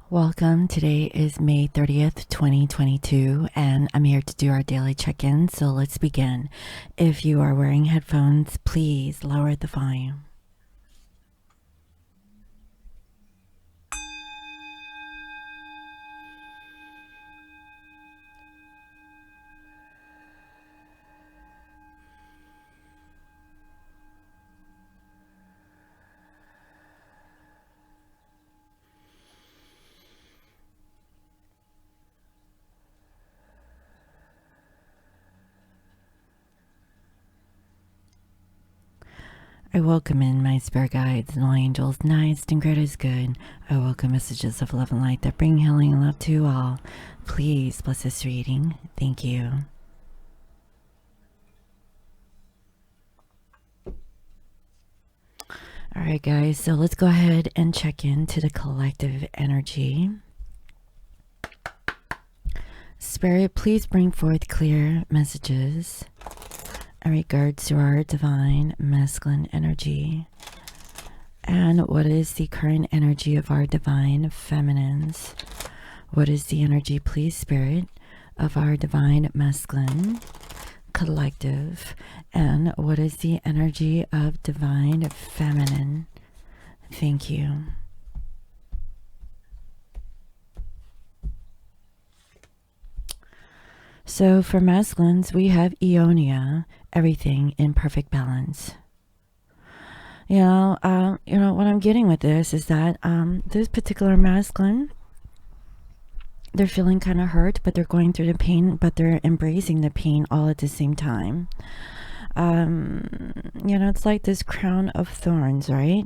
Welcome. Today is May 30th, 2022, and I'm here to do our daily check-in, so let's begin. If you are wearing headphones, please lower the volume. I welcome in my spirit guides and all angels, nice and great is good. I welcome messages of love and light that bring healing and love to all. Please bless this reading. Thank you. Alright guys, so let's go ahead and check into the collective energy. Spirit, please bring forth clear messages in regards to our divine masculine energy. And what is the current energy of our divine feminines? What is the energy, please, Spirit, of our divine masculine collective? And what is the energy of divine feminine? Thank you. So for masculines, we have Ionia, everything in perfect balance. You know, what I'm getting with this is that this particular masculine, they're feeling kind of hurt, but they're going through the pain, but they're embracing the pain all at the same time. It's like this crown of thorns, right?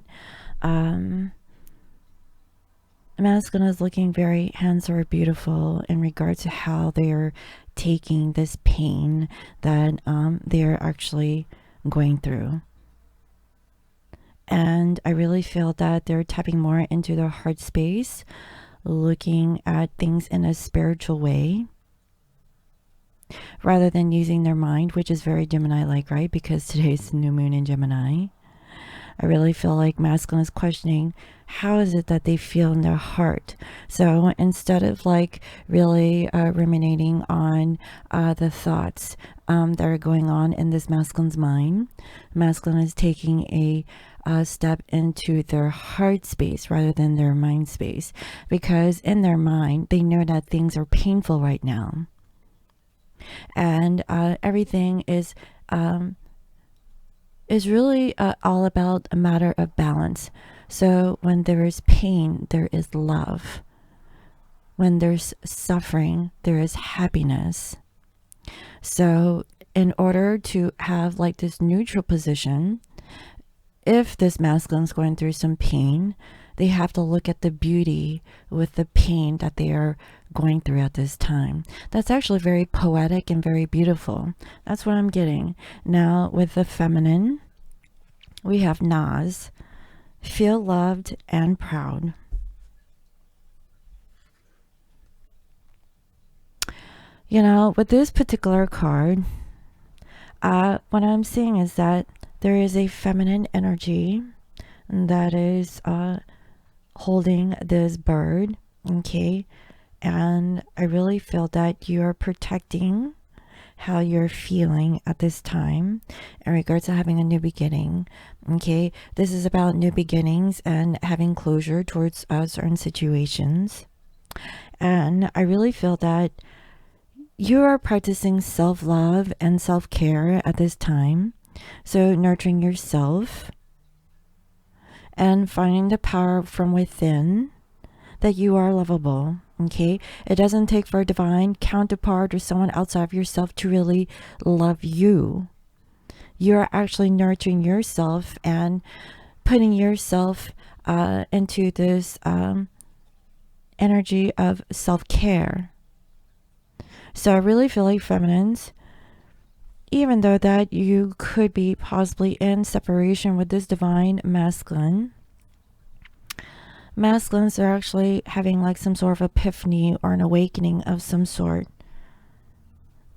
Masculine is looking very handsome or beautiful in regards to how they're taking this pain that they're actually going through. And I really feel that they're tapping more into their heart space, looking at things in a spiritual way rather than using their mind, which is very Gemini-like, right? Because today's new moon in Gemini. I really feel like masculine is questioning how is it that they feel in their heart. So instead of like really ruminating on the thoughts that are going on in this masculine's mind, masculine is taking a step into their heart space rather than their mind space, because in their mind they know that things are painful right now, and everything is really all about a matter of balance. So when there is pain, there is love. When there's suffering, there is happiness. So in order to have like this neutral position, if this masculine is going through some pain, they have to look at the beauty with the pain that they are going through at this time. That's actually very poetic and very beautiful. That's what I'm getting. Now with the feminine, we have Naz, feel loved and proud. You know, with this particular card, what I'm seeing is that there is a feminine energy that is holding this bird, okay? And I really feel that you are protecting how you're feeling at this time in regards to having a new beginning, okay? This is about new beginnings and having closure towards certain situations. And I really feel that you are practicing self-love and self-care at this time. So nurturing yourself and finding the power from within that you are lovable, okay? It doesn't take for a divine counterpart or someone outside of yourself to really love you. You're actually nurturing yourself and putting yourself into this energy of self-care. So I really feel like feminines, even though that you could be possibly in separation with this divine masculine, masculines are actually having like some sort of epiphany or an awakening of some sort.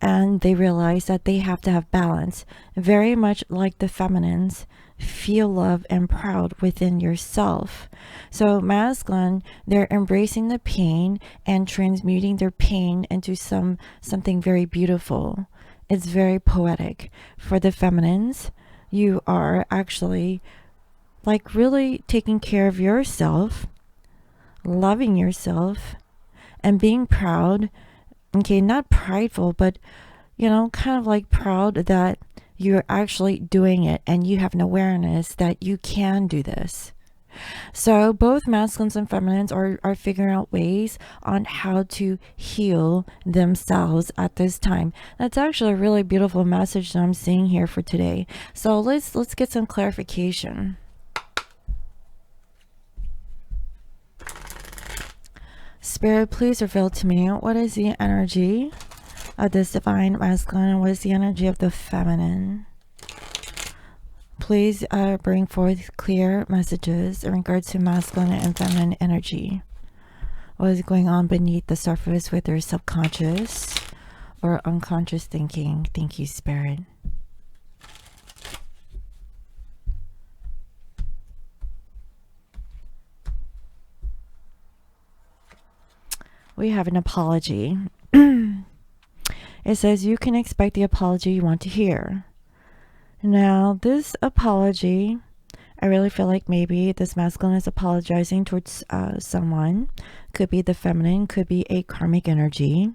and they realize that they have to have balance. Very much like the feminines, feel love and proud within yourself. So masculine, they're embracing the pain and transmuting their pain into something very beautiful. It's very poetic. For the feminines, you are actually like really taking care of yourself, loving yourself, and being proud. Okay, not prideful, but kind of like proud that you're actually doing it and you have an awareness that you can do this. So both masculines and feminines are figuring out ways on how to heal themselves at this time. That's actually a really beautiful message that I'm seeing here for today. So let's get some clarification. Spirit, please reveal to me what is the energy of this divine masculine and what is the energy of the feminine. Please bring forth clear messages in regards to masculine and feminine energy. What is going on beneath the surface with their subconscious or unconscious thinking? Thank you, Spirit. We have an apology. It says you can expect the apology you want to hear. Now, this apology, I really feel like maybe this masculine is apologizing towards someone. Could be the feminine, could be a karmic energy.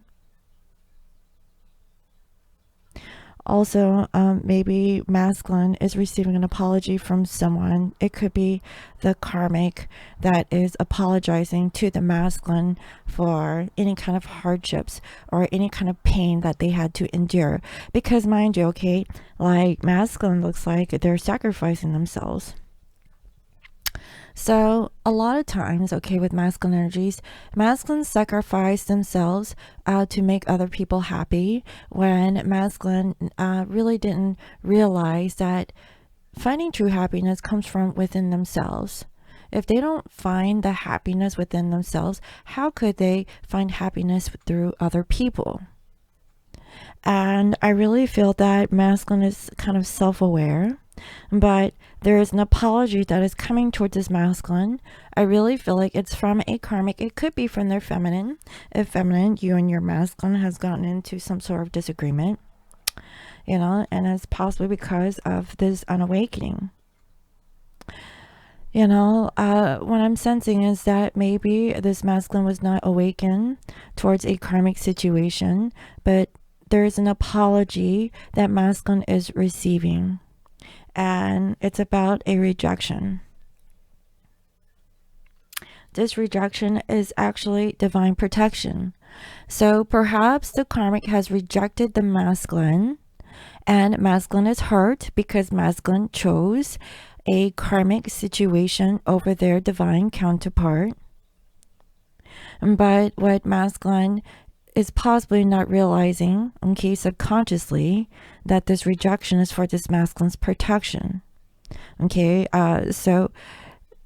Also, maybe masculine is receiving an apology from someone. It could be the karmic that is apologizing to the masculine for any kind of hardships or any kind of pain that they had to endure. Because mind you, okay, like masculine looks like they're sacrificing themselves. So a lot of times, okay, with masculine energies, masculines sacrifice themselves to make other people happy, when masculine really didn't realize that finding true happiness comes from within themselves. If they don't find the happiness within themselves, how could they find happiness through other people? And I really feel that masculine is kind of self-aware, but there is an apology that is coming towards this masculine. I really feel like it's from a karmic. It could be from their feminine. If feminine, you and your masculine has gotten into some sort of disagreement, and it's possibly because of this unawakening. What I'm sensing is that maybe this masculine was not awakened towards a karmic situation, but there's an apology that masculine is receiving. And it's about a rejection. This rejection is actually divine protection. So perhaps the karmic has rejected the masculine, and masculine is hurt because masculine chose a karmic situation over their divine counterpart. But what masculine is possibly not realizing, okay, subconsciously, that this rejection is for this masculine's protection. Okay, so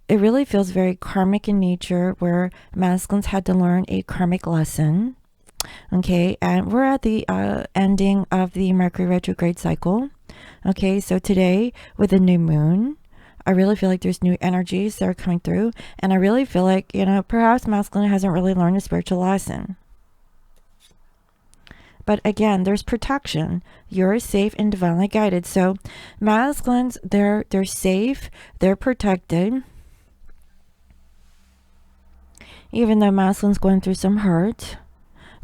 it really feels very karmic in nature, where masculines had to learn a karmic lesson. Okay, and we're at the ending of the Mercury retrograde cycle. Okay, so today with the new moon, I really feel like there's new energies that are coming through, and I really feel like, perhaps masculine hasn't really learned a spiritual lesson. But again, there's protection. You're safe and divinely guided. So masculines, they're safe, they're protected. Even though masculine's going through some hurt,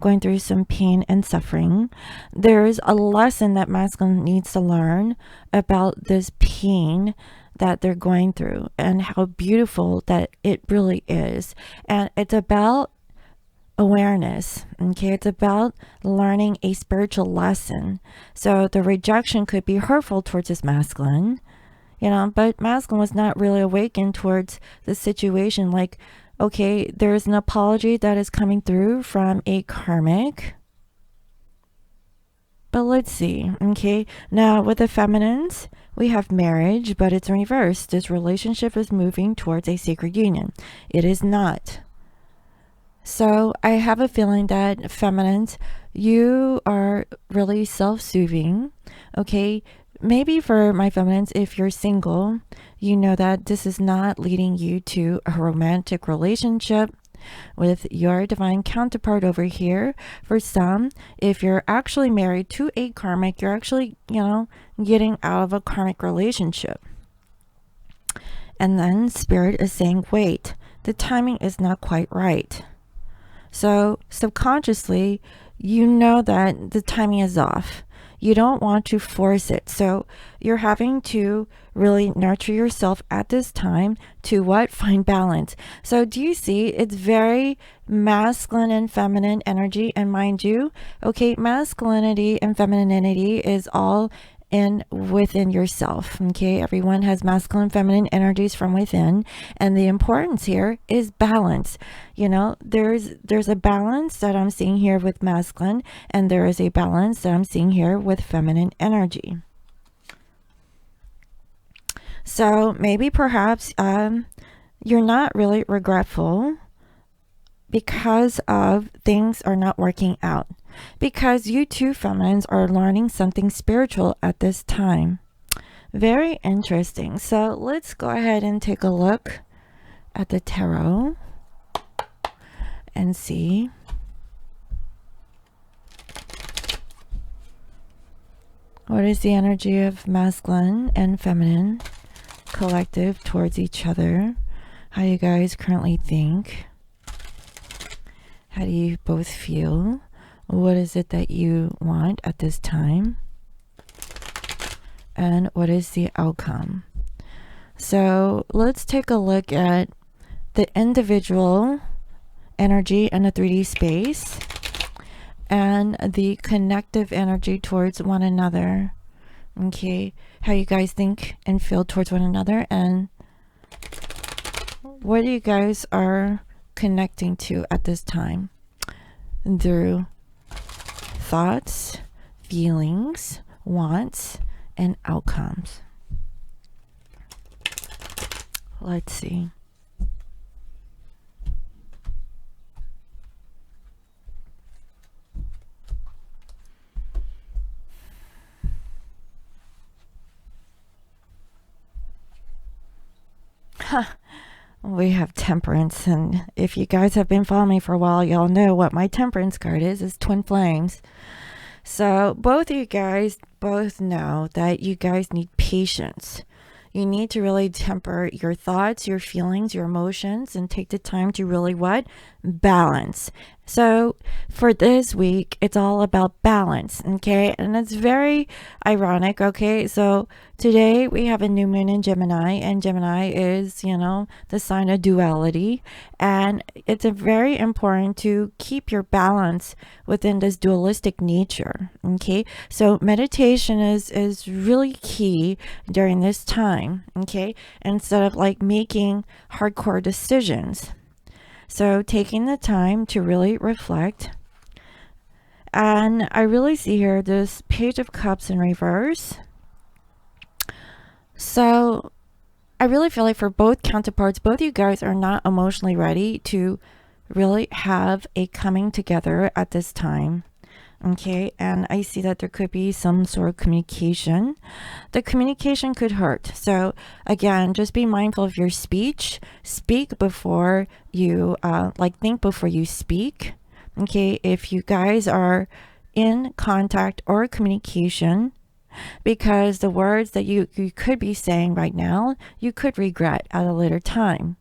going through some pain and suffering, there's a lesson that masculine needs to learn about this pain that they're going through and how beautiful that it really is. And it's about awareness. Okay, it's about learning a spiritual lesson. So the rejection could be hurtful towards this masculine, but masculine was not really awakened towards the situation. Like, okay, there's an apology that is coming through from a karmic. But let's see. Okay, now with the feminines, we have marriage, but it's reversed. This relationship is moving towards a sacred union. It is not. So I have a feeling that feminines, you are are really self-soothing. Okay, maybe for my feminines, if you're single, you know that this is not leading you to a romantic relationship with your divine counterpart over here. For some, if you're actually married to a karmic, you're actually, getting out of a karmic relationship. And then Spirit is saying, wait, the timing is not quite right. So subconsciously, you know that the timing is off. You don't want to force it. So you're having to really nurture yourself at this time to what? Find balance. So do you see? It's very masculine and feminine energy. And mind you, okay, masculinity and femininity is all within yourself. Okay, everyone has masculine, feminine energies from within, and the importance here is balance. There's a balance that I'm seeing here with masculine, and there is a balance that I'm seeing here with feminine energy. So maybe perhaps you're not really regretful because of things are not working out, because you two feminines are learning something spiritual at this time. Very interesting. So let's go ahead and take a look at the tarot and see what is the energy of masculine and feminine collective towards each other. How you guys currently think. How do you both feel? What is it that you want at this time? And what is the outcome? So let's take a look at the individual energy in the 3D space and the connective energy towards one another. Okay, how you guys think and feel towards one another, and what you guys are connecting to at this time through thoughts, feelings, wants, and outcomes. Let's see. We have Temperance, and if you guys have been following me for a while, y'all know what my Temperance card is Twin Flames. So both of you guys both know that you guys need patience. You need to really temper your thoughts, your feelings, your emotions, and take the time to really what? Balance. So for this week, it's all about balance, okay? And it's very ironic, okay? So today we have a new moon in Gemini, and Gemini is, the sign of duality. And it's very important to keep your balance within this dualistic nature, okay? So meditation is really key during this time, okay? Instead of like making hardcore decisions. So taking the time to really reflect. And I really see here this Page of Cups in reverse. So I really feel like for both counterparts, both you guys are not emotionally ready to really have a coming together at this time. Okay, and I see that there could be some sort of communication. The communication could hurt. So again, just be mindful of your speech. Speak before you, think before you speak. Okay, if you guys are in contact or communication, because the words that you could be saying right now, you could regret at a later time.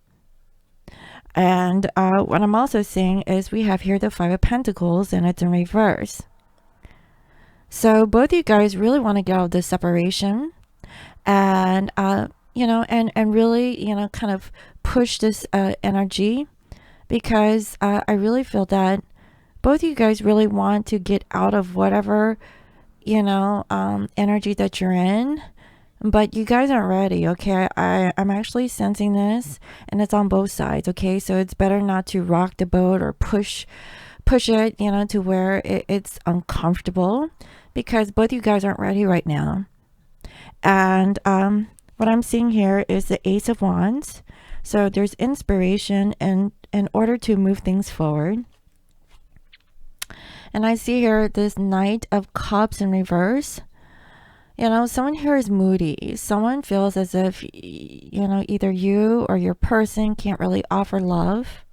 And what I'm also seeing is we have here the Five of Pentacles, and it's in reverse. So both you guys really want to get out of this separation and, and really, kind of push this energy, because I really feel that both you guys really want to get out of whatever, energy that you're in. But you guys aren't ready, okay? I'm actually sensing this, and it's on both sides, okay? So it's better not to rock the boat or push it, to where it's uncomfortable, because both you guys aren't ready right now. And what I'm seeing here is the Ace of Wands. So there's inspiration in order to move things forward. And I see here this Knight of Cups in reverse. You know, someone here is moody. Someone feels as if, you know, either you or your person can't really offer love.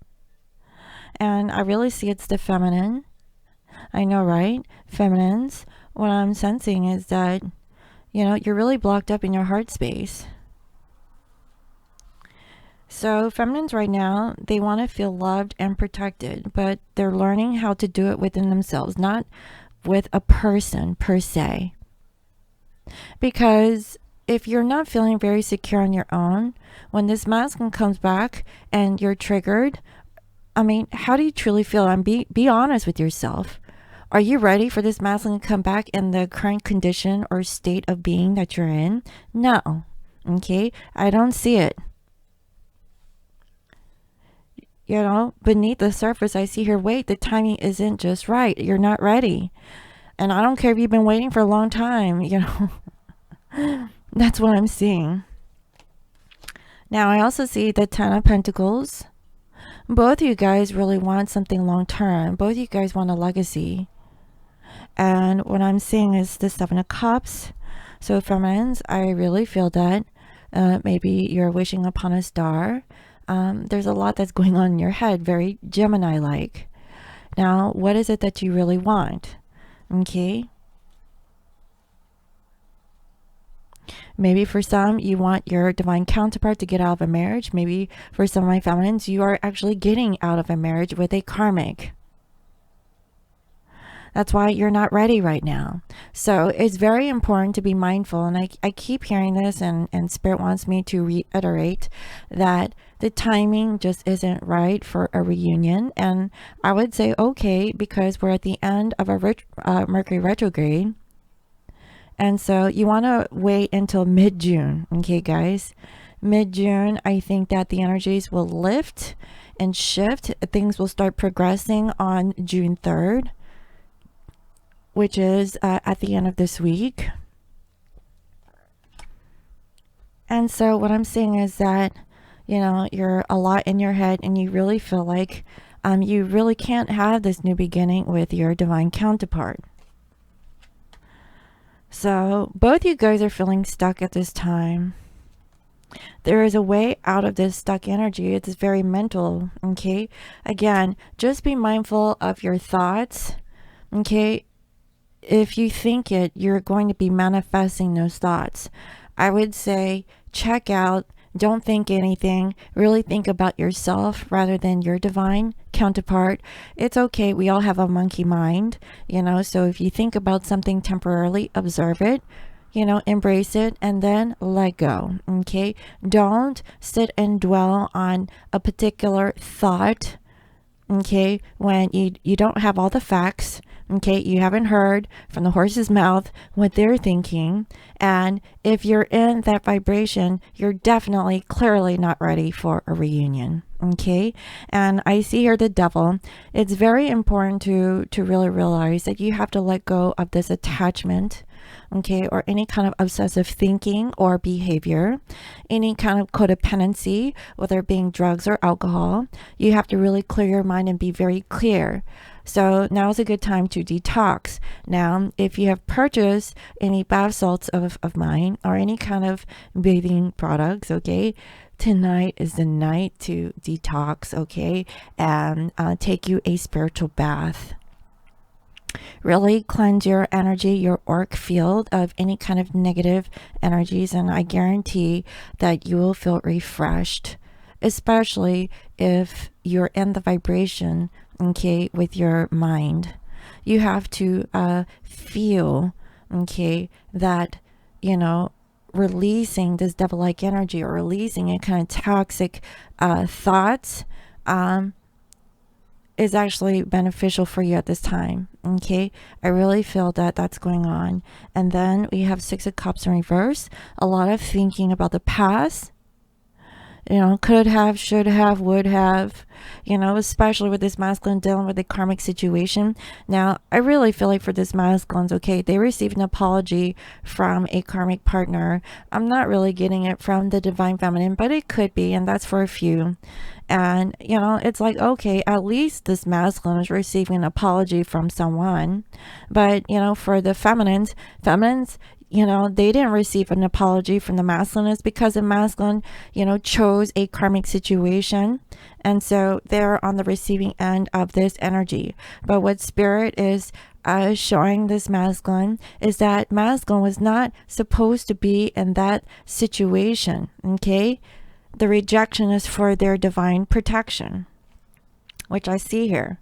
And I really see it's the feminine. I know, right? Feminines. What I'm sensing is that, you know, you're really blocked up in your heart space. So feminines right now, they want to feel loved and protected, but they're learning how to do it within themselves, not with a person per se. Because if you're not feeling very secure on your own, when this masculine comes back and you're triggered, I mean, how do you truly feel? And be honest with yourself. Are you ready for this masculine to come back in the current condition or state of being that you're in? No. Okay? I don't see it. You know, beneath the surface, I see here, wait, the timing isn't just right. You're not ready. And I don't care if you've been waiting for a long time, you know. That's what I'm seeing. Now, I also see the Ten of Pentacles. Both of you guys really want something long term. Both of you guys want a legacy. And what I'm seeing is the Seven of Cups. So feminines, I really feel that maybe you're wishing upon a star. There's a lot that's going on in your head, very Gemini-like. Now, what is it that you really want? Okay. Maybe for some, you want your divine counterpart to get out of a marriage. Maybe for some of my feminines, you are actually getting out of a marriage with a karmic. That's why you're not ready right now. So it's very important to be mindful. And I keep hearing this, and Spirit wants me to reiterate that the timing just isn't right for a reunion. And I would say, okay, because we're at the end of a Mercury retrograde. And so you want to wait until mid-June. Okay, guys? Mid-June, I think that the energies will lift and shift. Things will start progressing on June 3rd. Which is at the end of this week. And so what I'm saying is that, you know, you're a lot in your head and you really feel like you really can't have this new beginning with your divine counterpart. So both you guys are feeling stuck at this time. There is a way out of this stuck energy. It's very mental, okay? Again, just be mindful of your thoughts, okay? If you think it, you're going to be manifesting those thoughts. I would say check out, don't think anything, really think about yourself rather than your divine counterpart. It's okay, we all have a monkey mind, you know, so if you think about something temporarily, observe it, you know, embrace it, and then let go, okay? Don't sit and dwell on a particular thought, okay, when you don't have all the facts. Okay, you haven't heard from the horse's mouth what they're thinking. And if you're in that vibration, you're definitely, clearly not ready for a reunion. Okay, and I see here the Devil. It's very important to really realize that you have to let go of this attachment, okay, or any kind of obsessive thinking or behavior, any kind of codependency, whether it being drugs or alcohol. You have to really clear your mind and be very clear. So now is a good time to detox. Now, if you have purchased any bath salts of mine or any kind of bathing products, okay, tonight is the night to detox, okay, and take you a spiritual bath. Really cleanse your energy, your auric field of any kind of negative energies, and I guarantee that you will feel refreshed, especially if you're in the vibration, okay, with your mind. You have to feel, okay, that, you know, releasing this devil-like energy or releasing a kind of toxic thoughts is actually beneficial for you at this time. Okay, I really feel that that's going on. And then we have Six of Cups in reverse. A lot of thinking about the past. You know, could have, should have, would have, you know, especially with this masculine dealing with a karmic situation. Now, I really feel like for this masculine's, okay, they received an apology from a karmic partner. I'm not really getting it from the divine feminine, but it could be, and that's for a few. And, you know, it's like, okay, at least this masculine is receiving an apology from someone. But, you know, for the feminines, you know, they didn't receive an apology from the masculine. It's because the masculine, you know, chose a karmic situation. And so they're on the receiving end of this energy. But what spirit is showing this masculine is that masculine was not supposed to be in that situation. Okay. The rejection is for their divine protection, which I see here.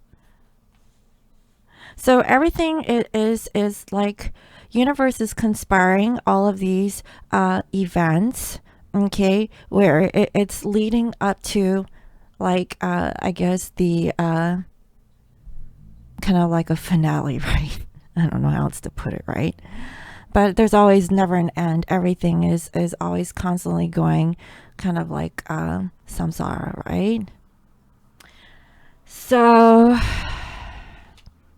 So everything is like universe is conspiring all of these events, okay, where it's leading up to like I guess the kind of like a finale, right? I don't know how else to put it, right? But there's always never an end. Everything is always constantly going kind of like samsara, right? So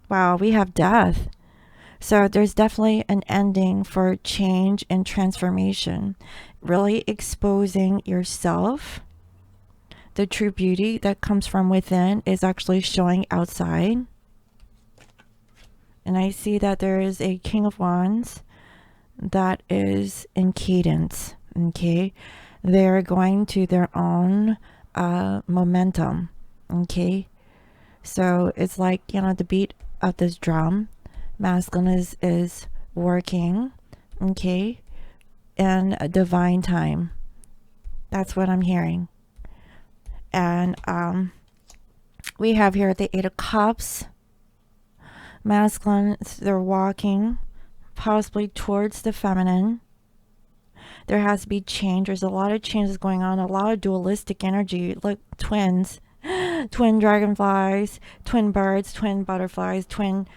wow, we have death. So there's definitely an ending for change and transformation, really exposing yourself. The true beauty that comes from within is actually showing outside. And I see that there is a King of Wands that is in cadence, okay? They're going to their own momentum, okay? So it's like, you know, the beat of this drum, masculine is working, okay, and a divine time. That's what I'm hearing. And we have here the Eight of Cups. Masculine, they're walking possibly towards the feminine. There has to be change. There's a lot of changes going on, a lot of dualistic energy. Look, twins, twin dragonflies, twin birds, twin butterflies, twin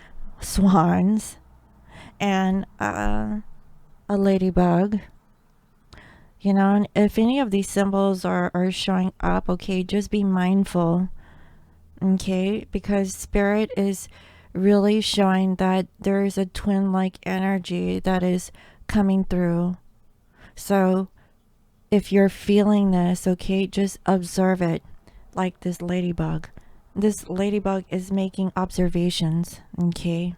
swans, and a ladybug. You know, and if any of these symbols are showing up, okay, just be mindful, okay, because spirit is really showing that there is a twin-like energy that is coming through. So if you're feeling this, okay, just observe it like this ladybug. This ladybug is making observations, okay?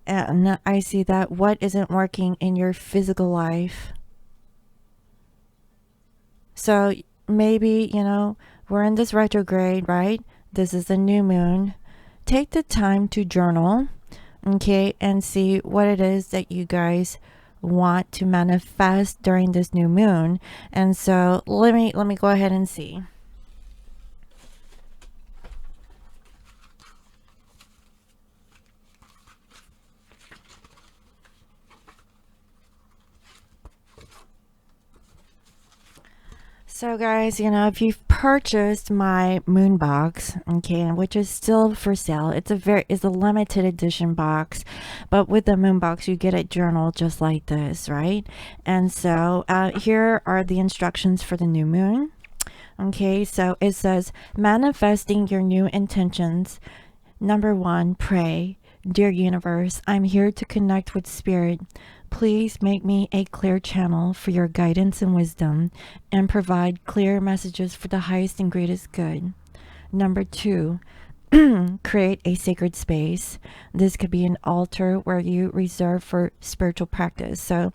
And I see that what isn't working in your physical life. So maybe, you know, we're in this retrograde, right? This is a new moon. Take the time to journal, okay, and see what it is that you guys want to manifest during this new moon. And so let me go ahead and see. So guys, you know, if you've purchased my moon box, okay, which is still for sale, it's a limited edition box, but with the moon box you get a journal just like this, right? And so here are the instructions for the new moon. Okay, so it says manifesting your new intentions. Number 1, pray. Dear universe, I'm here to connect with spirit. Please make me a clear channel for your guidance and wisdom and provide clear messages for the highest and greatest good. Number 2, create a sacred space. This could be an altar where you reserve for spiritual practice. So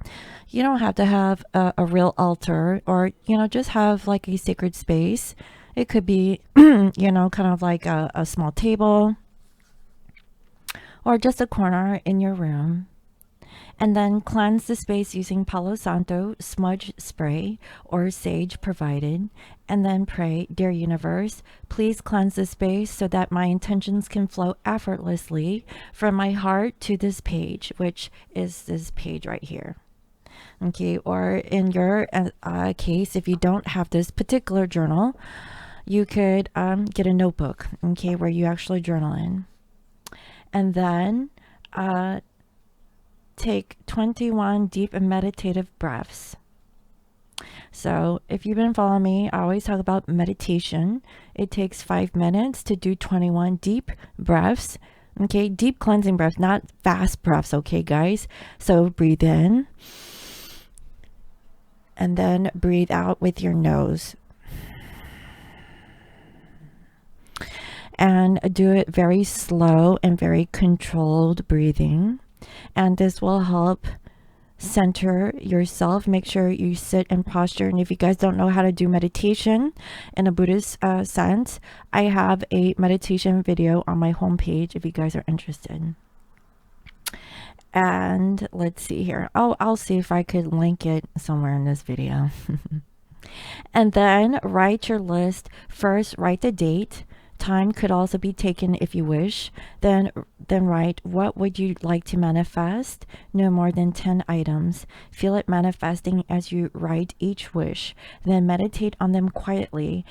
you don't have to have a real altar, or, you know, just have like a sacred space. It could be, you know, kind of like a small table or just a corner in your room. And then cleanse the space using Palo Santo smudge spray or sage provided. And then pray, dear universe, please cleanse the space so that my intentions can flow effortlessly from my heart to this page, which is this page right here. Okay, or in your case, if you don't have this particular journal, you could get a notebook, okay, where you actually journal in. And then take 21 deep and meditative breaths. So if you've been following me, I always talk about meditation. It takes 5 minutes to do 21 deep breaths. Okay, deep cleansing breaths, not fast breaths, okay, guys? So breathe in and then breathe out with your nose. And do it very slow and very controlled breathing. And this will help center yourself. Make sure you sit in posture. And if you guys don't know how to do meditation in a Buddhist sense, I have a meditation video on my homepage if you guys are interested. And let's see here. Oh, I'll see if I could link it somewhere in this video. And then write your list. First, write the date. Time could also be taken if you wish. Then write, what would you like to manifest? No more than 10 items. Feel it manifesting as you write each wish. Then meditate on them quietly.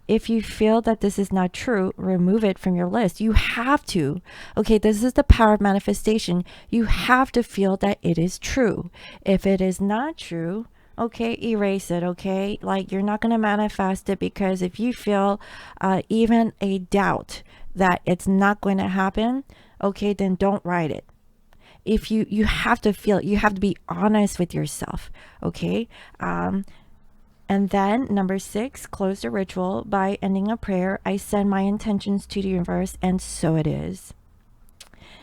If you feel that this is not true, remove it from your list. You have to. Okay, this is the power of manifestation. You have to feel that it is true. If it is not true, okay, erase it, okay? Like, you're not going to manifest it, because if you feel even a doubt that it's not going to happen, okay, then don't write it. If you have to feel it, you have to be honest with yourself, okay? And then number 6, close the ritual by ending a prayer. I send my intentions to the universe, and so it is.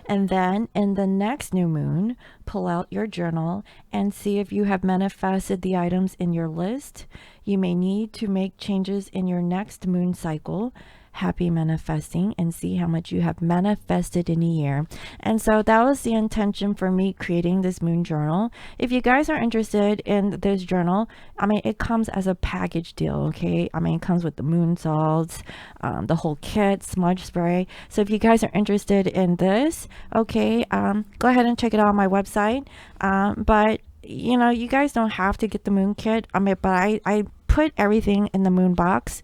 And then in the next new moon, pull out your journal and see if you have manifested the items in your list. You may need to make changes in your next moon cycle. Happy manifesting, and see how much you have manifested in a year. And so that was the intention for me creating this moon journal. If you guys are interested in this journal, I mean, it comes as a package deal, okay? I mean, it comes with the moon salts, the whole kit, smudge spray. So if you guys are interested in this, okay, go ahead and check it out on my website. But you know, you guys don't have to get the moon kit. I mean, but I put everything in the moon box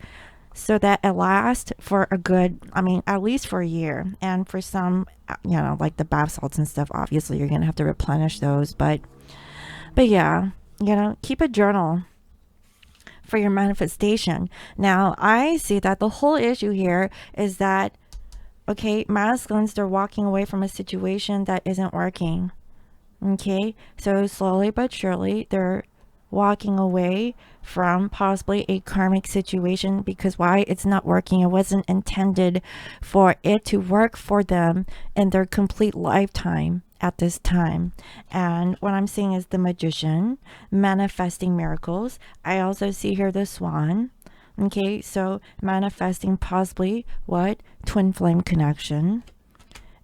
so that it lasts for a good, I mean, at least for a year. And for some, you know, like the bath salts and stuff, obviously you're going to have to replenish those. But yeah, you know, keep a journal for your manifestation. Now, I see that the whole issue here is that, okay, masculines, they're walking away from a situation that isn't working. Okay, so slowly but surely, they're walking away from possibly a karmic situation, because why? It's not working. It wasn't intended for it to work for them in their complete lifetime at this time. And what I'm seeing is the Magician manifesting miracles. I also see here the Swan. Okay, so manifesting possibly what? Twin flame connection.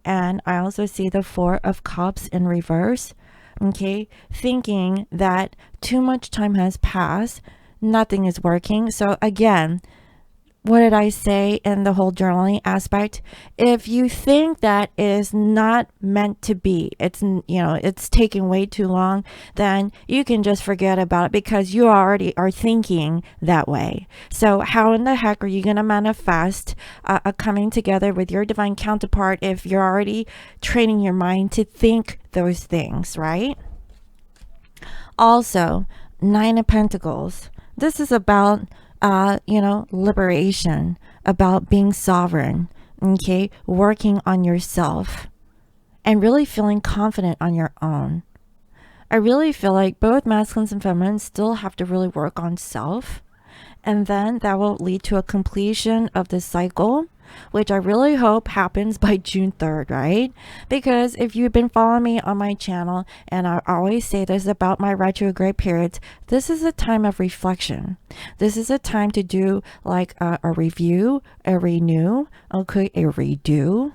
And I also see the Four of Cups in reverse. Okay, thinking that too much time has passed, nothing is working. So again, what did I say in the whole journaling aspect? If you think that is not meant to be, it's, you know, it's taking way too long, then you can just forget about it, because you already are thinking that way. So how in the heck are you going to manifest a coming together with your divine counterpart if you're already training your mind to think those things, right? Also, Nine of Pentacles. This is about you know, liberation, about being sovereign, okay, working on yourself and really feeling confident on your own. I really feel like both masculines and feminines still have to really work on self, and then that will lead to a completion of the cycle, which I really hope happens by June 3rd, right? Because if you've been following me on my channel, and I always say this about my retrograde periods, this is a time of reflection. This is a time to do like a review, a renew, okay, a redo,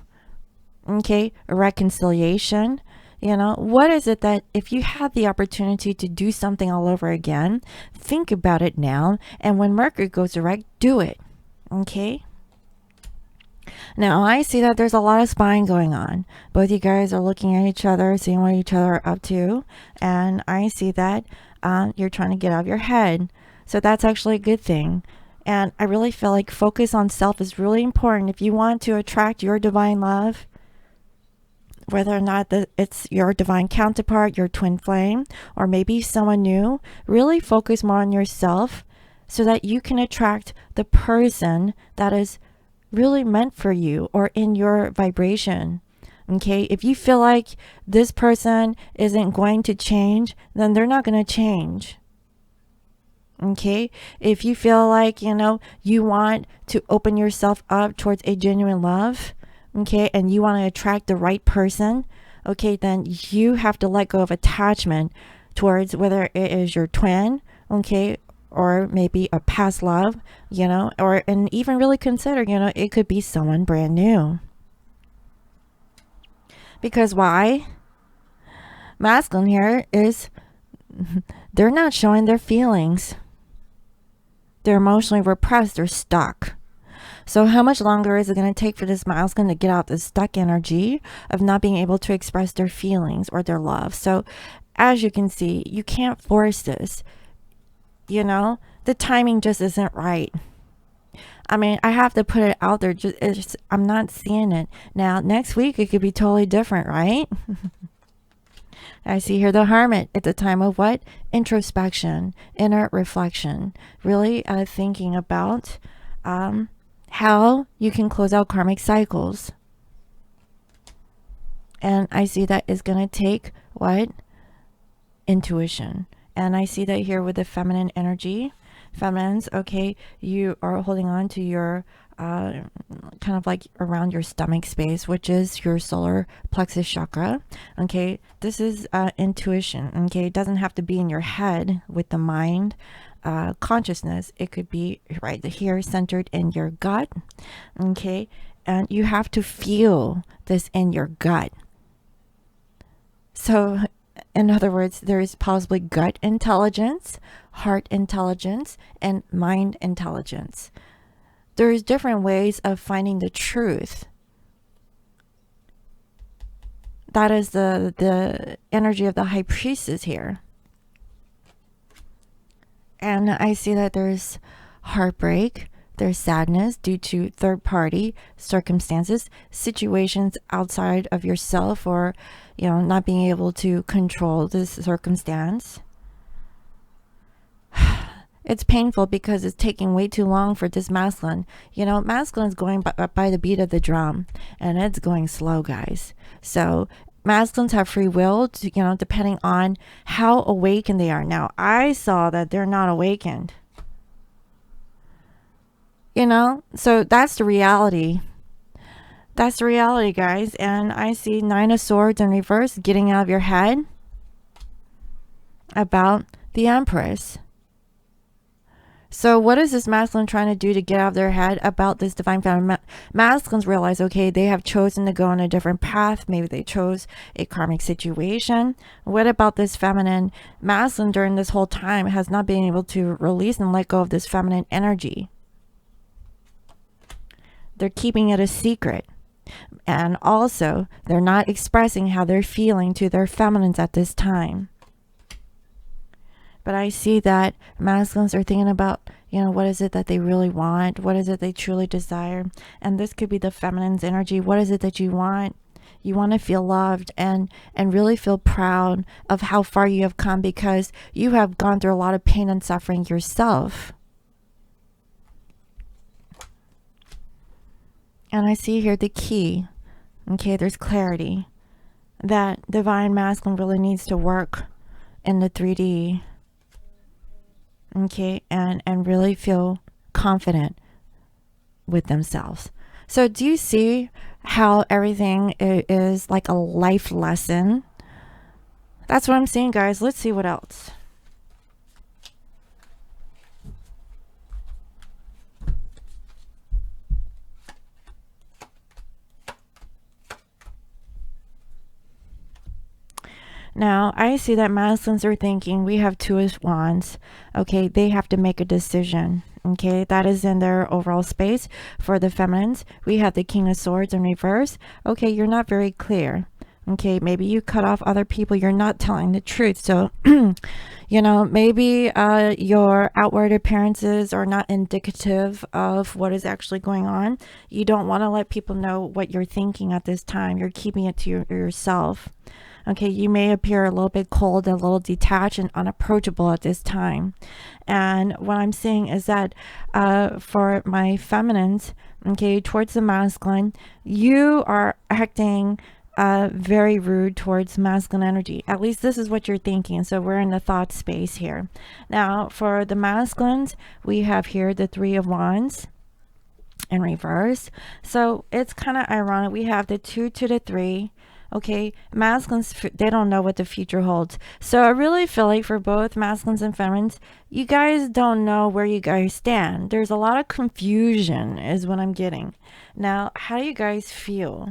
okay, a reconciliation. You know, what is it that if you had the opportunity to do something all over again, think about it now, and when Mercury goes direct, do it, okay? Now, I see that there's a lot of spying going on. Both you guys are looking at each other, seeing what each other are up to. And I see that you're trying to get out of your head. So that's actually a good thing. And I really feel like focus on self is really important. If you want to attract your divine love, whether or not it's your divine counterpart, your twin flame, or maybe someone new, really focus more on yourself so that you can attract the person that is really meant for you or in your vibration. Okay, if you feel like this person isn't going to change, then they're not going to change. Okay, if you feel like, you want to open yourself up towards a genuine love, okay, and you want to attract the right person, okay, then you have to let go of attachment towards whether it is your twin, okay, or maybe a past love, and even really consider, it could be someone brand new. Because why? Masculine here is, they're not showing their feelings. They're emotionally repressed. They're stuck. So how much longer is it going to take for this masculine to get out this stuck energy of not being able to express their feelings or their love? So as you can see, you can't force this. The timing just isn't right. I mean, I have to put it out there. I'm not seeing it. Now, next week, it could be totally different, right? I see here the Hermit. It's a time of what? Introspection, inner reflection. Really thinking about how you can close out karmic cycles. And I see that is going to take what? Intuition. And I see that here with the feminine energy. Feminines, okay, you are holding on to your kind of like around your stomach space, which is your solar plexus chakra. Okay, this is intuition. Okay, it doesn't have to be in your head with the mind consciousness. It could be right here, centered in your gut. Okay, and you have to feel this in your gut. So in other words, there is possibly gut intelligence, heart intelligence, and mind intelligence. There's different ways of finding the truth. That is the energy of the high priestess here. And I see that there's heartbreak, there's sadness due to third-party circumstances, situations outside of yourself, or not being able to control this circumstance. It's painful because it's taking way too long for this masculine. Masculine is going by the beat of the drum, and it's going slow, guys. So masculines have free will to, depending on how awakened they are. Now, I saw that they're not awakened. So that's the reality. That's the reality, guys. And I see 9 of Swords in reverse, getting out of your head about the Empress. So what is this masculine trying to do to get out of their head about this divine feminine? Masculines realize, okay, they have chosen to go on a different path. Maybe they chose a karmic situation. What about this feminine? Masculine during this whole time has not been able to release and let go of this feminine energy. They're keeping it a secret. And also, they're not expressing how they're feeling to their feminines at this time. But I see that masculines are thinking about, what is it that they really want? What is it they truly desire? And this could be the feminine's energy. What is it that you want? You want to feel loved and really feel proud of how far you have come, because you have gone through a lot of pain and suffering yourself. And I see here the key. Okay, there's clarity. That divine masculine really needs to work in the 3D. Okay, and really feel confident with themselves. So do you see how everything is like a life lesson? That's what I'm seeing, guys. Let's see what else. Now, I see that masculines are thinking, we have 2 of Wands. Okay, they have to make a decision. Okay, that is in their overall space. For the feminines, we have the King of Swords in reverse. Okay, you're not very clear. Okay, maybe you cut off other people. You're not telling the truth. So, maybe your outward appearances are not indicative of what is actually going on. You don't want to let people know what you're thinking at this time. You're keeping it to yourself. Okay, you may appear a little bit cold, a little detached, and unapproachable at this time. And what I'm saying is that for my feminines, okay, towards the masculine, you are acting very rude towards masculine energy. At least this is what you're thinking. So we're in the thought space here. Now, for the masculines, we have here the Three of Wands in reverse. So it's kind of ironic. We have the 2 to the 3. Okay, masculines, they don't know what the future holds. So I really feel like for both masculines and feminines, you guys don't know where you guys stand. There's a lot of confusion is what I'm getting. Now, how do you guys feel?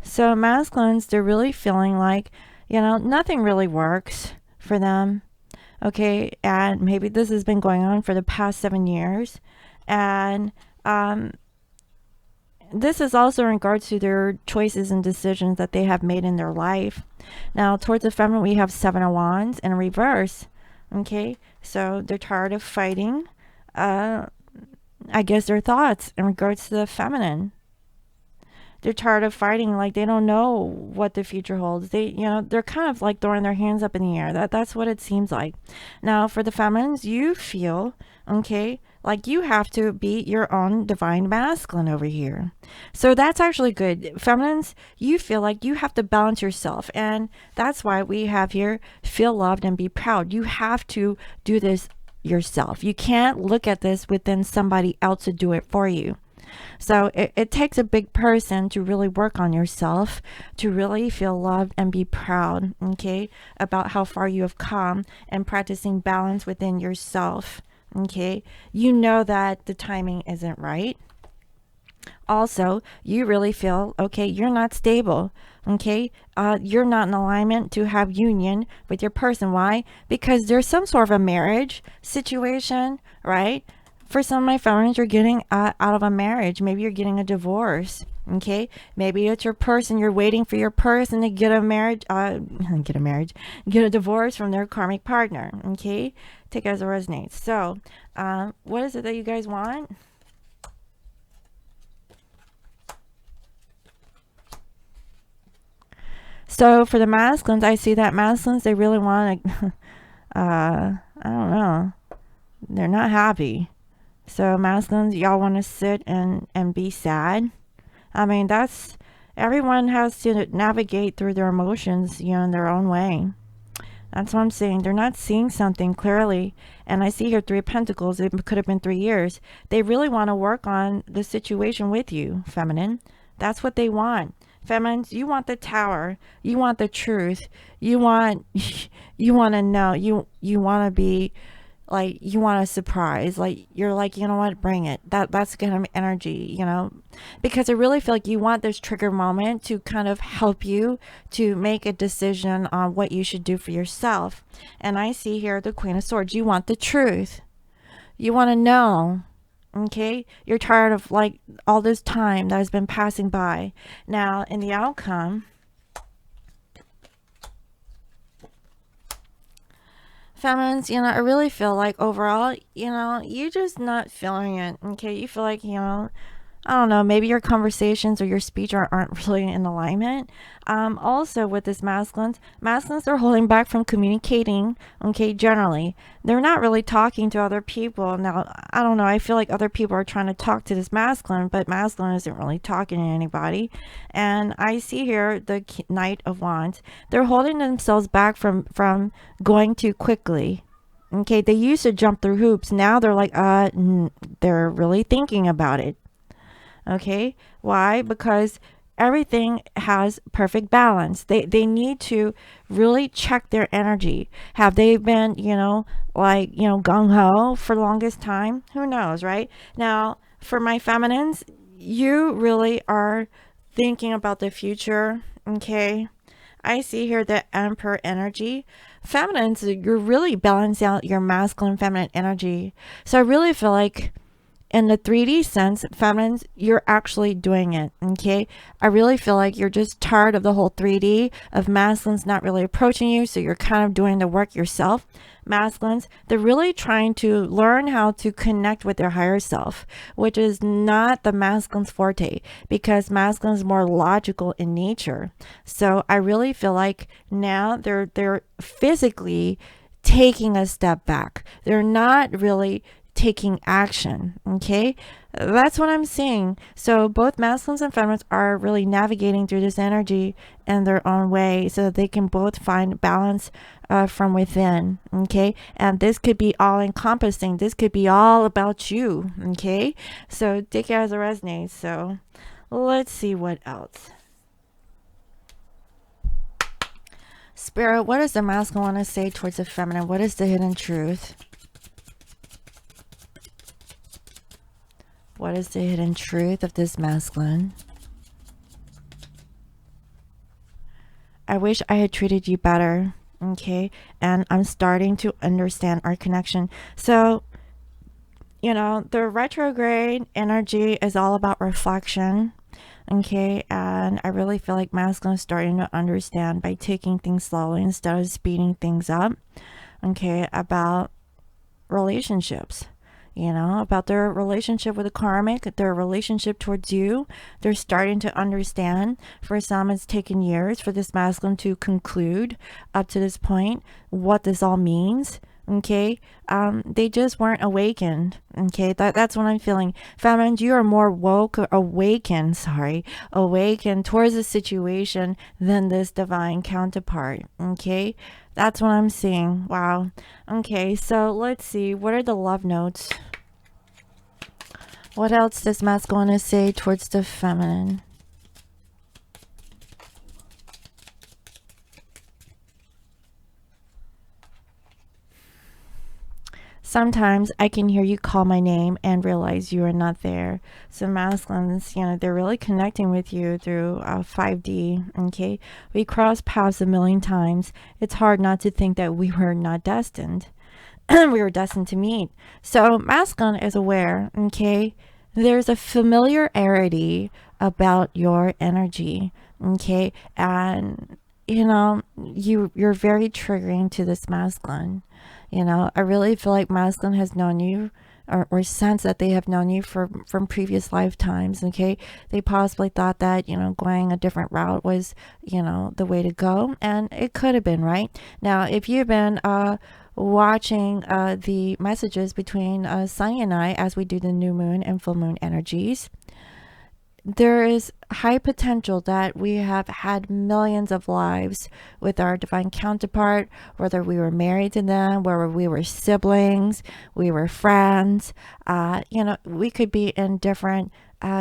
So masculines, they're really feeling like, nothing really works for them. Okay, and maybe this has been going on for the past 7 years. And this is also in regards to their choices and decisions that they have made in their life. Now, towards the feminine, we have 7 of Wands in reverse. Okay, so they're tired of fighting. I guess their thoughts in regards to the feminine. They're tired of fighting, like they don't know what the future holds. They're kind of like throwing their hands up in the air. That's what it seems like. Now, for the feminines, you feel, okay, like you have to be your own divine masculine over here. So that's actually good. Feminines, you feel like you have to balance yourself. And that's why we have here, feel loved and be proud. You have to do this yourself. You can't look at this within somebody else to do it for you. So it takes a big person to really work on yourself, to really feel loved and be proud, okay, about how far you have come and practicing balance within yourself, okay. You know that the timing isn't right. Also, you really feel, okay, you're not stable, okay, you're not in alignment to have union with your person. Why? Because there's some sort of a marriage situation, right? For some of my feminines, you're getting out of a marriage. Maybe you're getting a divorce. Okay, maybe it's your person. You're waiting for your person to get a marriage, get a divorce from their karmic partner. Okay, take it as it resonates. So, what is it that you guys want? So for the masculines, I see that masculines, they really want to, I don't know, they're not happy. So masculines, y'all want to sit and be sad. I mean, everyone has to navigate through their emotions, in their own way. That's what I'm saying. They're not seeing something clearly. And I see here 3 of Pentacles. It could have been 3 years. They really want to work on the situation with you, feminine. That's what they want. Feminines, you want the Tower. You want the truth. You want to know. You want to be like, you want a surprise. Like, you're like, you know what, bring it. That's kind of energy, because I really feel like you want this trigger moment to kind of help you to make a decision on what you should do for yourself. And I see here the Queen of Swords. You want the truth. You want to know. Okay, you're tired of like all this time that has been passing by. Now, in the outcome, feminines, I really feel like overall, you're just not feeling it. Okay, you feel like, I don't know, maybe your conversations or your speech aren't really in alignment. Also with this masculines are holding back from communicating, okay, generally. They're not really talking to other people. Now, I don't know, I feel like other people are trying to talk to this masculine, but masculine isn't really talking to anybody. And I see here the Knight of Wands. They're holding themselves back from going too quickly. Okay, they used to jump through hoops. Now they're like, they're really thinking about it. Okay, why? Because everything has perfect balance. They need to really check their energy. Have they been, gung-ho for the longest time? Who knows, right? Now, for my feminines, you really are thinking about the future, okay? I see here the Emperor energy. Feminines, you're really balancing out your masculine feminine energy. So I really feel like in the 3D sense, feminines, you're actually doing it. Okay. I really feel like you're just tired of the whole 3D of masculines not really approaching you. So you're kind of doing the work yourself. Masculines, they're really trying to learn how to connect with their higher self, which is not the masculine's forte, because masculine is more logical in nature. So I really feel like now they're physically taking a step back. They're not really taking action. Okay, that's what I'm seeing. So both masculines and feminines are really navigating through this energy in their own way, so that they can both find balance from within. Okay, and this could be all encompassing. This could be all about you. Okay, so take it as it resonates. So let's see what else. Spirit, what does the masculine want to say towards the feminine? What is the hidden truth? What is the hidden truth of this masculine? I wish I had treated you better. Okay. And I'm starting to understand our connection. So, you know, the retrograde energy is all about reflection. Okay. And I really feel like masculine is starting to understand by taking things slowly instead of speeding things up. Okay. About relationships, you know, about their relationship with the karmic, their relationship towards you. They're starting to understand. For some, it's taken years for this masculine to conclude up to this point what this all means. Okay, they just weren't awakened. Okay, that's what I'm feeling. Feminines, you are more woke or awakened towards the situation than this divine counterpart. Okay, that's what I'm seeing. Wow. Okay, so let's see. What are the love notes? What else does masculine want to say towards the feminine? Sometimes I can hear you call my name and realize you are not there. So masculines, you know, they're really connecting with you through 5D. Okay, we cross paths a million times. It's hard not to think that we were not destined. We were destined to meet. So masculine is aware. Okay, there's a familiarity about your energy. Okay, and you know, you're very triggering to this masculine. You know, I really feel like masculine has known you, or sense that they have known you from previous lifetimes. Okay, they possibly thought that, you know, going a different route was, you know, the way to go, and it could have been, right? Now if you've been watching the messages between Sunny and I as we do the new moon and full moon energies, there is high potential that we have had millions of lives with our divine counterpart, whether we were married to them, whether we were siblings, we were friends. You know, we could be in different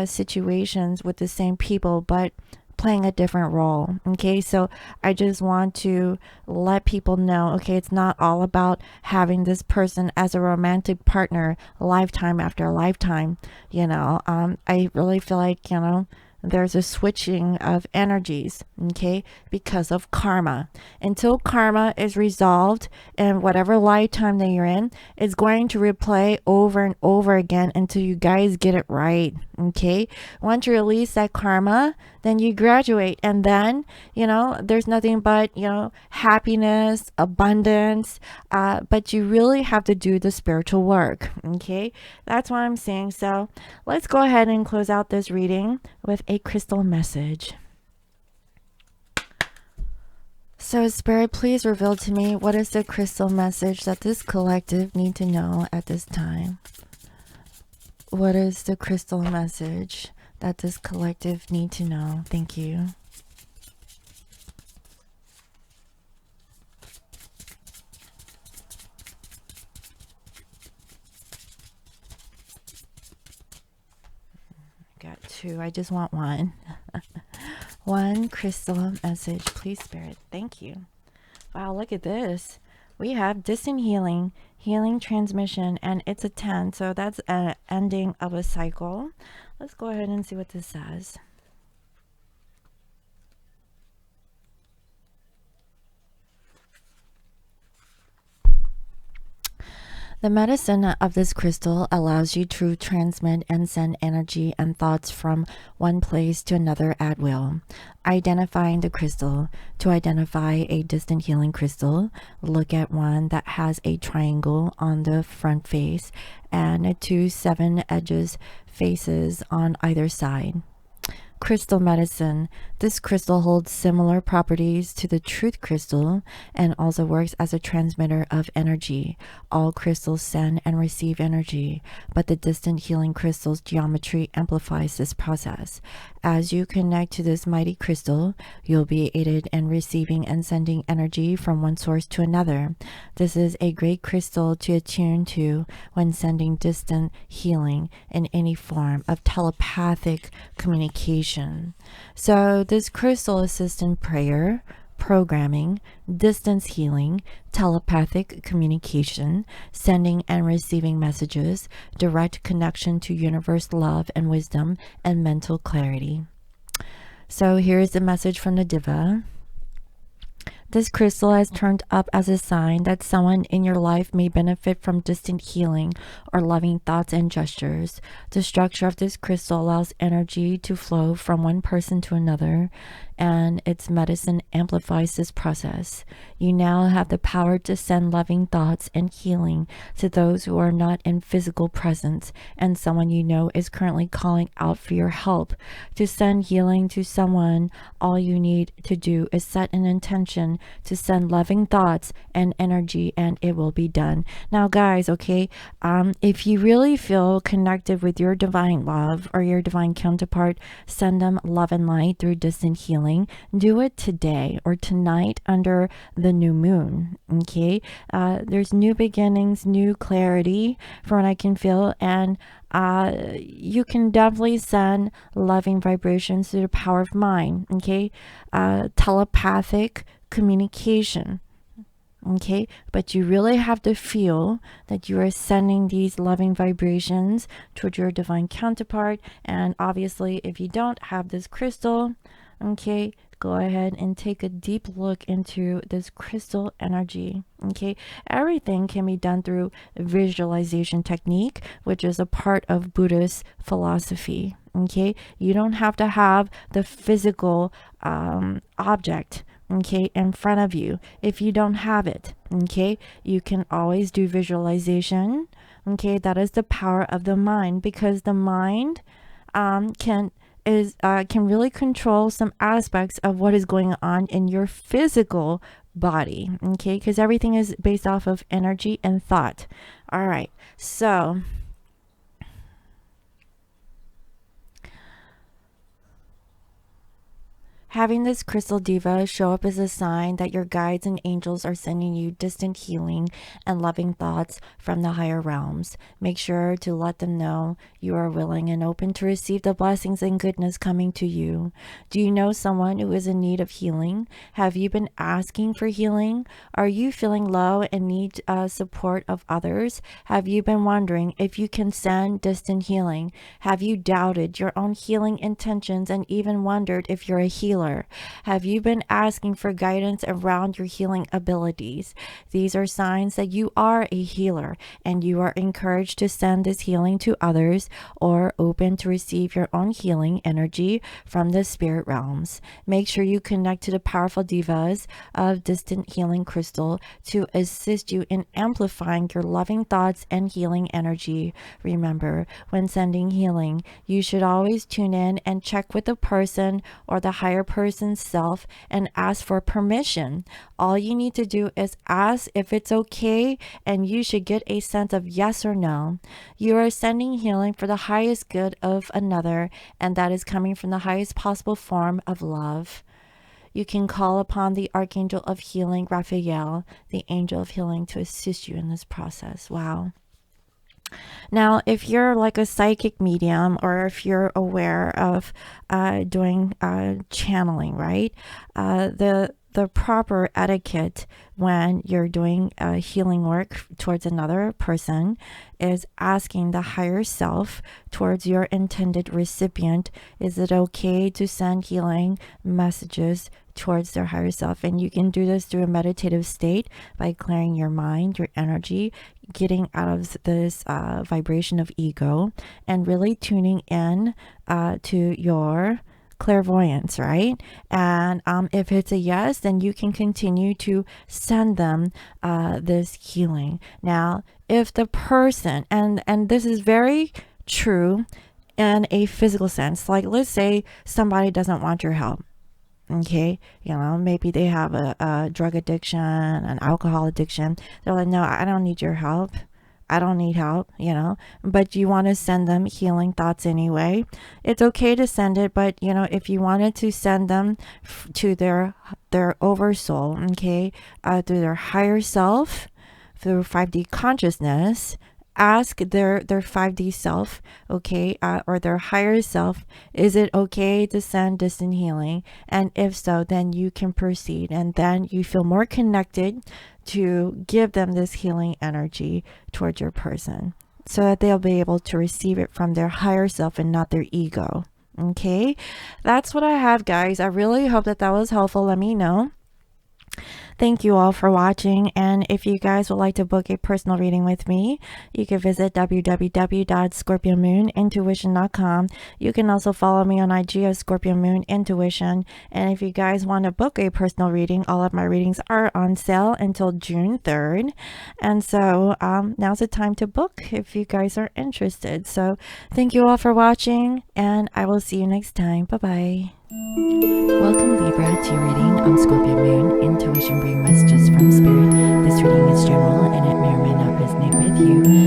situations with the same people, but playing a different role. Okay, so I just want to let people know, okay, it's not all about having this person as a romantic partner lifetime after lifetime. You know, I really feel like, you know, there's a switching of energies, okay, because of karma. Until karma is resolved in whatever lifetime that you're in, it's going to replay over and over again until you guys get it right. Okay, once you release that karma, then you graduate, and then, you know, there's nothing but, you know, happiness, abundance, but you really have to do the spiritual work. Okay, that's what I'm saying. So let's go ahead and close out this reading with a crystal message. So Spirit, please reveal to me, what is the crystal message that this collective need to know at this time? What is the crystal message that this collective need to know? Thank you. Got two. I just want one. One crystal message, please, Spirit. Thank you. Wow, look at this. We have distant healing, healing transmission, and it's a 10. So that's an ending of a cycle. Let's go ahead and see what this says. The medicine of this crystal allows you to transmit and send energy and thoughts from one place to another at will. Identifying the crystal. To identify a distant healing crystal, look at one that has a triangle on the front face and 2 7-edges faces on either side. Crystal medicine. This crystal holds similar properties to the truth crystal and also works as a transmitter of energy. All crystals send and receive energy, but the distant healing crystal's geometry amplifies this process. As you connect to this mighty crystal, you'll be aided in receiving and sending energy from one source to another. This is a great crystal to attune to when sending distant healing in any form of telepathic communication. So this crystal assists in prayer, programming, distance healing, telepathic communication, sending and receiving messages, direct connection to universe love and wisdom, and mental clarity. So here's the message from the Diva. This crystal has turned up as a sign that someone in your life may benefit from distant healing or loving thoughts and gestures. The structure of this crystal allows energy to flow from one person to another, and its medicine amplifies this process. You now have the power to send loving thoughts and healing to those who are not in physical presence, and someone you know is currently calling out for your help. To send healing to someone, all you need to do is set an intention to send loving thoughts and energy, and it will be done. Now guys, okay, if you really feel connected with your divine love or your divine counterpart, send them love and light through distant healing. Do it today or tonight under the new moon. Okay, there's new beginnings, new clarity from what I can feel, and you can definitely send loving vibrations through the power of mind. Okay, telepathic communication. Okay, but you really have to feel that you are sending these loving vibrations toward your divine counterpart. And obviously, if you don't have this crystal, okay, go ahead and take a deep look into this crystal energy. Okay, everything can be done through visualization technique, which is a part of Buddhist philosophy. Okay, you don't have to have the physical object, okay, in front of you. If you don't have it, okay, you can always do visualization. Okay, that is the power of the mind, because the mind can really control some aspects of what is going on in your physical body. Okay, because everything is based off of energy and thought. All right, so having this crystal diva show up is a sign that your guides and angels are sending you distant healing and loving thoughts from the higher realms. Make sure to let them know you are willing and open to receive the blessings and goodness coming to you. Do you know someone who is in need of healing? Have you been asking for healing? Are you feeling low and need support of others? Have you been wondering if you can send distant healing? Have you doubted your own healing intentions and even wondered if you're a healer? Have you been asking for guidance around your healing abilities? These are signs that you are a healer, and you are encouraged to send this healing to others or open to receive your own healing energy from the spirit realms. Make sure you connect to the powerful divas of distant healing crystal to assist you in amplifying your loving thoughts and healing energy. Remember, when sending healing, you should always tune in and check with the person or the higher person's self and ask for permission. All you need to do is ask if it's okay, and you should get a sense of yes or no. You are sending healing for the highest good of another, and that is coming from the highest possible form of love. You can call upon the Archangel of Healing, Raphael, the Angel of Healing, to assist you in this process. Wow. Now, if you're like a psychic medium, or if you're aware of doing channeling, right? The proper etiquette when you're doing healing work towards another person is asking the higher self towards your intended recipient, is it okay to send healing messages towards their higher self. And you can do this through a meditative state by clearing your mind, your energy, getting out of this vibration of ego, and really tuning in to your clairvoyance, right? And if it's a yes, then you can continue to send them this healing. Now, if the person, and this is very true in a physical sense, like let's say somebody doesn't want your help. Okay, maybe they have a drug addiction, an alcohol addiction. They're like, no, I don't need your help. I don't need help, but you want to send them healing thoughts anyway. It's okay to send it, but if you wanted to send them to their oversoul, okay, through their higher self, through 5D consciousness, ask their 5D self, okay, or their higher self, is it okay to send distant healing? And if so, then you can proceed, and then you feel more connected to give them this healing energy towards your person, so that they'll be able to receive it from their higher self and not their ego. Okay, that's what I have, guys. I really hope that was helpful. Let me know. Thank you all for watching, and if you guys would like to book a personal reading with me, you can visit www.scorpiomoonintuition.com. You can also follow me on IG as Scorpio Moon Intuition, and if you guys want to book a personal reading, all of my readings are on sale until June 3rd, and so now's the time to book if you guys are interested. So thank you all for watching, and I will see you next time. Bye-bye. Welcome, Libra, to your reading on Scorpio Moon Intuition, bring messages from Spirit. This reading is general and it may or may not resonate with you.